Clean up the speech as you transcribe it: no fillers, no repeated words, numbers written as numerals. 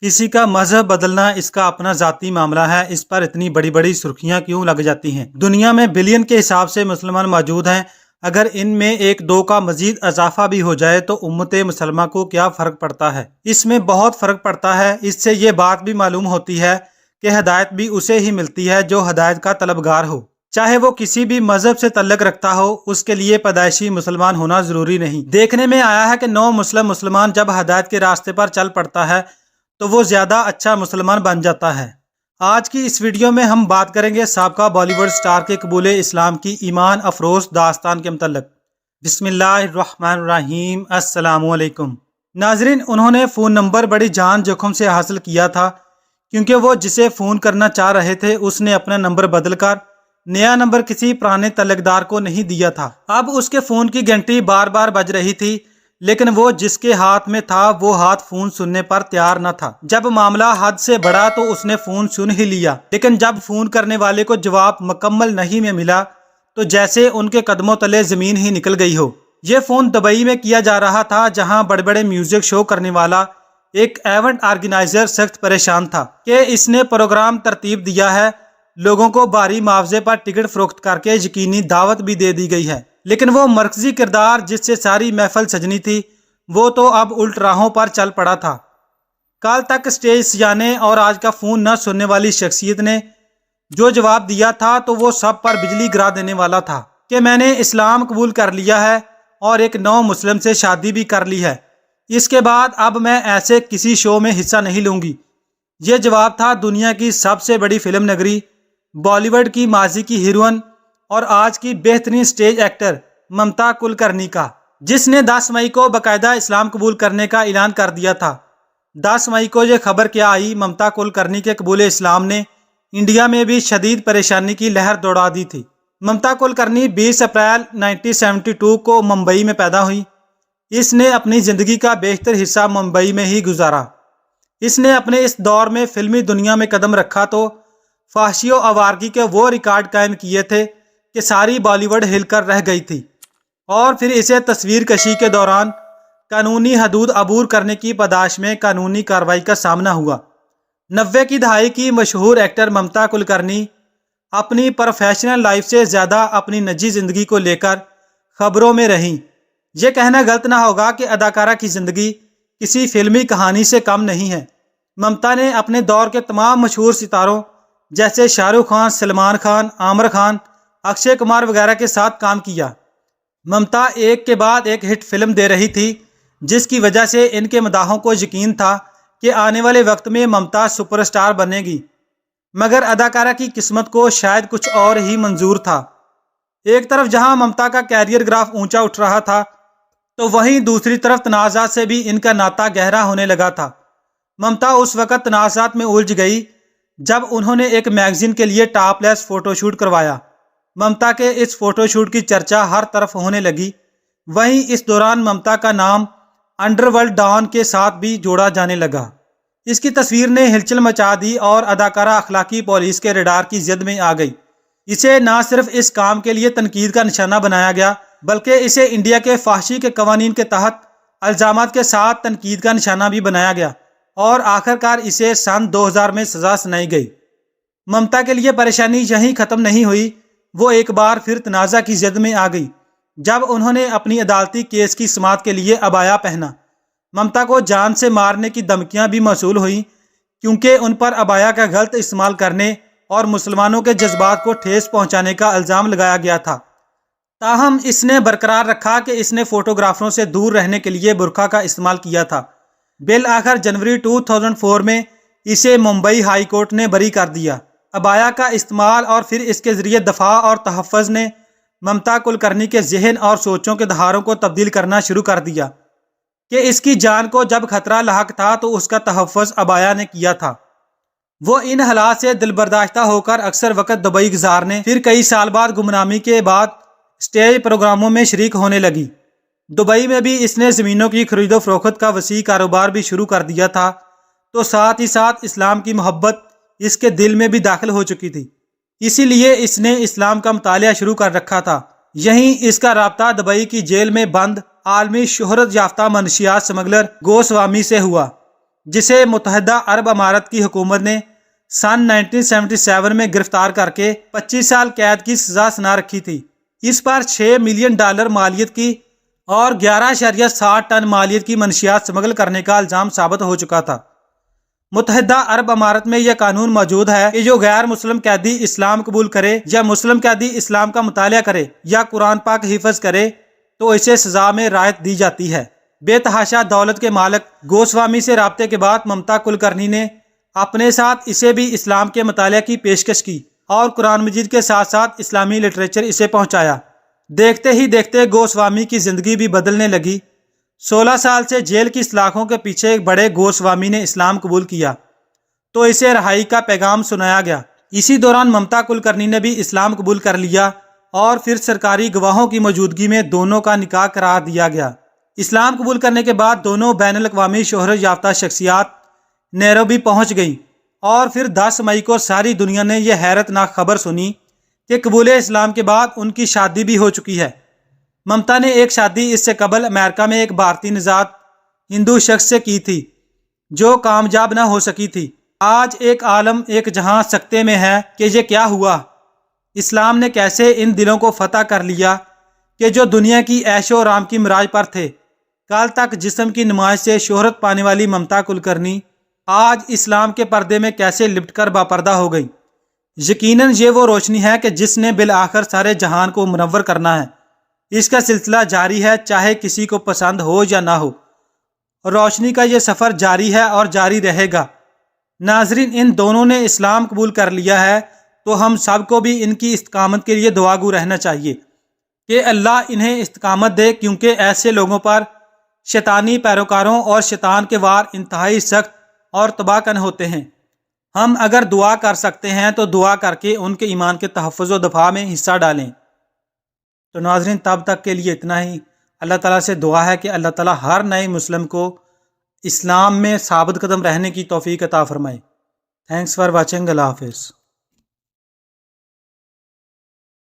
किसी का मजहब बदलना इसका अपना जाती मामला है। इस पर इतनी बड़ी बड़ी सुर्खियां क्यों लग जाती हैं? दुनिया में बिलियन के हिसाब से मुसलमान मौजूद हैं। अगर इनमें एक दो का मजीद इजाफा भी हो जाए तो उम्मत मुसलमान को क्या फर्क पड़ता है? इसमें बहुत फर्क पड़ता है। इससे ये बात भी मालूम होती है कि हदायत भी उसे ही मिलती है जो हदायत का तलबगार हो, चाहे वो किसी भी मजहब से तल्लक रखता हो। उसके लिए पैदाइशी मुसलमान होना जरूरी नहीं। देखने में आया है कि नौ मुसलमान जब हदायत के रास्ते पर चल पड़ता है तो वो ज्यादा अच्छा मुसलमान बन जाता है। आज की इस वीडियो में हम बात करेंगे साबका बॉलीवुड स्टार के कबूल इस्लाम की ईमान अफरोज दास्तान के मतलब। बिस्मिल्लाहिर्रहमानिर्रहीम, अस्सलामुअलैकुम। नाजरीन, उन्होंने फ़ोन नंबर बड़ी जान जोखिम से हासिल किया था, क्योंकि वो जिसे फ़ोन करना चाह रहे थे उसने अपना नंबर बदलकर नया नंबर किसी पुराने तलकदार को नहीं दिया था। अब उसके फ़ोन की घंटी बार बार बज रही थी, लेकिन वो जिसके हाथ में था वो हाथ फोन सुनने पर तैयार न था। जब मामला हद से बढ़ा तो उसने फोन सुन ही लिया, लेकिन जब फोन करने वाले को जवाब मुकम्मल नहीं में मिला तो जैसे उनके कदमों तले जमीन ही निकल गई हो। ये फोन दुबई में किया जा रहा था, जहां बड़े बड़े म्यूजिक शो करने वाला एक इवेंट ऑर्गेनाइजर सख्त परेशान था कि इसने प्रोग्राम तरतीब दिया है, लोगों को भारी मुआवजे पर टिकट फरोख्त करके यकीनी दावत भी दे दी गई है, लेकिन वो मरकजी किरदार जिससे सारी महफिल सजनी थी वो तो अब उल्ट राहों पर चल पड़ा था। कल तक स्टेज सजाने और आज का फोन न सुनने वाली शख्सियत ने जो जवाब दिया था तो वो सब पर बिजली गिरा देने वाला था कि मैंने इस्लाम कबूल कर लिया है और एक नौ मुस्लिम से शादी भी कर ली है। इसके बाद अब मैं ऐसे किसी शो में हिस्सा नहीं लूंगी। ये जवाब था दुनिया की सबसे बड़ी फिल्म नगरी, बॉलीवुड की माजी की हीरोइन और आज की बेहतरीन स्टेज एक्टर ममता कुलकर्णी का, जिसने 10 मई को बाकायदा इस्लाम कबूल करने का ऐलान कर दिया था। 10 मई को यह खबर क्या आई, ममता कुलकर्णी के कबूल इस्लाम ने इंडिया में भी शदीद परेशानी की लहर दौड़ा दी थी। ममता कुलकर्णी 20 अप्रैल 1972 को मुंबई में पैदा हुई। इसने अपनी ज़िंदगी का बेहतर हिस्सा मुंबई में ही गुजारा। इसने अपने इस दौर में फिल्मी दुनिया में कदम रखा तो फाहशी और आवारगी के वो रिकॉर्ड कायम किए थे कि सारी बॉलीवुड हिलकर रह गई थी। और फिर इसे तस्वीर कशी के दौरान कानूनी हदूद अबूर करने की पादाश में कानूनी कार्रवाई का सामना हुआ। 90 की दहाई की मशहूर एक्टर ममता कुलकर्णी अपनी प्रोफेशनल लाइफ से ज़्यादा अपनी निजी ज़िंदगी को लेकर खबरों में रहीं। यह कहना गलत ना होगा कि अदाकारा की ज़िंदगी किसी फिल्मी कहानी से कम नहीं है। ममता ने अपने दौर के तमाम मशहूर सितारों जैसे शाहरुख खान, सलमान खान, आमिर खान, अक्षय कुमार वगैरह के साथ काम किया। ममता एक के बाद एक हिट फिल्म दे रही थी, जिसकी वजह से इनके मदाहों को यकीन था कि आने वाले वक्त में ममता सुपरस्टार बनेगी। मगर अदाकारा की किस्मत को शायद कुछ और ही मंजूर था। एक तरफ जहां ममता का कैरियर ग्राफ ऊंचा उठ रहा था तो वहीं दूसरी तरफ तनाज़ात से भी इनका नाता गहरा होने लगा था। ममता उस वक्त तनाज़ात में उलझ गई जब उन्होंने एक मैगजीन के लिए टॉपलेस फोटोशूट करवाया। ममता के इस फोटोशूट की चर्चा हर तरफ होने लगी। वहीं इस दौरान ममता का नाम अंडरवर्ल्ड डॉन के साथ भी जोड़ा जाने लगा। इसकी तस्वीर ने हिलचल मचा दी और अदाकारा अखलाकी पुलिस के रडार की जद में आ गई। इसे न सिर्फ इस काम के लिए तनकीद का निशाना बनाया गया, बल्कि इसे इंडिया के फाहशी के कवानीन के तहत इल्जामात के साथ तनकीद का निशाना भी बनाया गया और आखिरकार इसे सन 2000 में सजा सुनाई गई। ममता के लिए परेशानी यहीं ख़त्म नहीं हुई, वो एक बार फिर तनाज़ा की जद में आ गई जब उन्होंने अपनी अदालती केस की समाअत के लिए अबाया पहना। ममता को जान से मारने की धमकियां भी मौसूल हुई, क्योंकि उन पर अबाया का गलत इस्तेमाल करने और मुसलमानों के जज्बात को ठेस पहुंचाने का इल्ज़ाम लगाया गया था। ताहम इसने बरकरार रखा कि इसने फोटोग्राफरों से दूर रहने के लिए बुरखा का इस्तेमाल किया था। बिल आखिर जनवरी 2004 में इसे मुंबई हाई कोर्ट ने बरी कर दिया। अबाया का इस्तेमाल और फिर इसके ज़रिए दफा और तहफ़्फ़ुज़ ने ममता कुलकर्णी के जहन और सोचों के धारों को तब्दील करना शुरू कर दिया कि इसकी जान को जब खतरा लाहक था तो उसका तहफ़्फ़ुज़ अबाया ने किया था। वो इन हालात से दिलबर्दाश्ता होकर अक्सर वक्त दुबई गुजारने, फिर कई साल बाद गुमनामी के बाद स्टेज प्रोग्रामों में शरीक होने लगी। दुबई में भी इसने ज़मीनों की खरीदो फरोख्त का वसी कारोबार भी शुरू कर दिया था, तो साथ ही साथ इस्लाम की मोहब्बत इसके दिल में भी दाखिल हो चुकी थी। इसीलिए इसने इस्लाम का मुतालिया शुरू कर रखा था। यहीं इसका राब्ता दुबई की जेल में बंद आलमी शोहरत याफ्ता मनशियात स्मगलर गोस्वामी से हुआ। جسے متحدہ عرب امارات کی حکومت نے سن 1977 میں گرفتار کر کے 25 سال قید کی سزا سنا رکھی تھی۔ اس پر $6 ملین مالیت کی اور 11.60 ٹن مالیت کی منشیات سمگل کرنے کا الزام ثابت ہو چکا تھا۔ متحدہ عرب امارات میں یہ قانون موجود ہے کہ جو غیر مسلم قیدی اسلام قبول کرے یا مسلم قیدی اسلام کا مطالعہ کرے یا قرآن پاک حفظ کرے تو اسے سزا میں رعایت دی جاتی ہے۔ بے تحاشا دولت کے مالک گوسوامی سے رابطے کے بعد ممتا کلکرنی نے اپنے ساتھ اسے بھی اسلام کے مطالعہ کی پیشکش کی اور قرآن مجید کے ساتھ ساتھ اسلامی لٹریچر اسے پہنچایا۔ دیکھتے ہی دیکھتے گوسوامی کی زندگی بھی بدلنے لگی۔ 16 سال سے جیل کی سلاخوں کے پیچھے ایک بڑے گوسوامی نے اسلام قبول کیا تو اسے رہائی کا پیغام سنایا گیا۔ اسی دوران ممتا کلکرنی نے بھی اسلام قبول کر لیا اور پھر سرکاری گواہوں کی موجودگی میں دونوں کا نکاح قرار دیا گیا۔ اسلام قبول کرنے کے بعد دونوں بین الاقوامی شہرت یافتہ شخصیات نیروبی پہنچ گئیں اور پھر 10 مئی کو ساری دنیا نے یہ حیرت ناک خبر سنی کہ قبول اسلام کے بعد ان کی شادی بھی ہو چکی ہے۔ ممتا نے ایک شادی اس سے قبل امریکہ میں ایک بھارتی نژاد ہندو شخص سے کی تھی جو کامیاب نہ ہو سکی تھی۔ آج ایک عالم ایک جہاں سکتے میں ہے کہ یہ کیا ہوا، اسلام نے کیسے ان دلوں کو فتح کر لیا کہ جو دنیا کی عیش و آرام کی معراج پر تھے۔ کل تک جسم کی نمائش سے شہرت پانے والی ممتا کلکرنی آج اسلام کے پردے میں کیسے لپٹ کر باپردہ ہو گئی۔ یقیناً یہ وہ روشنی ہے کہ جس نے بالآخر سارے جہان کو منور کرنا ہے۔ اس کا سلسلہ جاری ہے چاہے کسی کو پسند ہو یا نہ ہو۔ روشنی کا یہ سفر جاری ہے اور جاری رہے گا۔ ناظرین، ان دونوں نے اسلام قبول کر لیا ہے تو ہم سب کو بھی ان کی استقامت کے لیے دعا گو رہنا چاہیے کہ اللہ انہیں استقامت دے، کیونکہ ایسے لوگوں پر شیطانی پیروکاروں اور شیطان کے وار انتہائی سخت اور تباہ کن ہوتے ہیں۔ ہم اگر دعا کر سکتے ہیں تو دعا کر کے ان کے ایمان کے تحفظ و دفاع میں حصہ ڈالیں۔ تو ناظرین، تب تک کے لیے اتنا ہی۔ اللہ تعالیٰ سے دعا ہے کہ اللہ تعالیٰ ہر نئے مسلم کو اسلام میں ثابت قدم رہنے کی توفیق عطا فرمائے۔ Thanks for watching. اللہ حافظ۔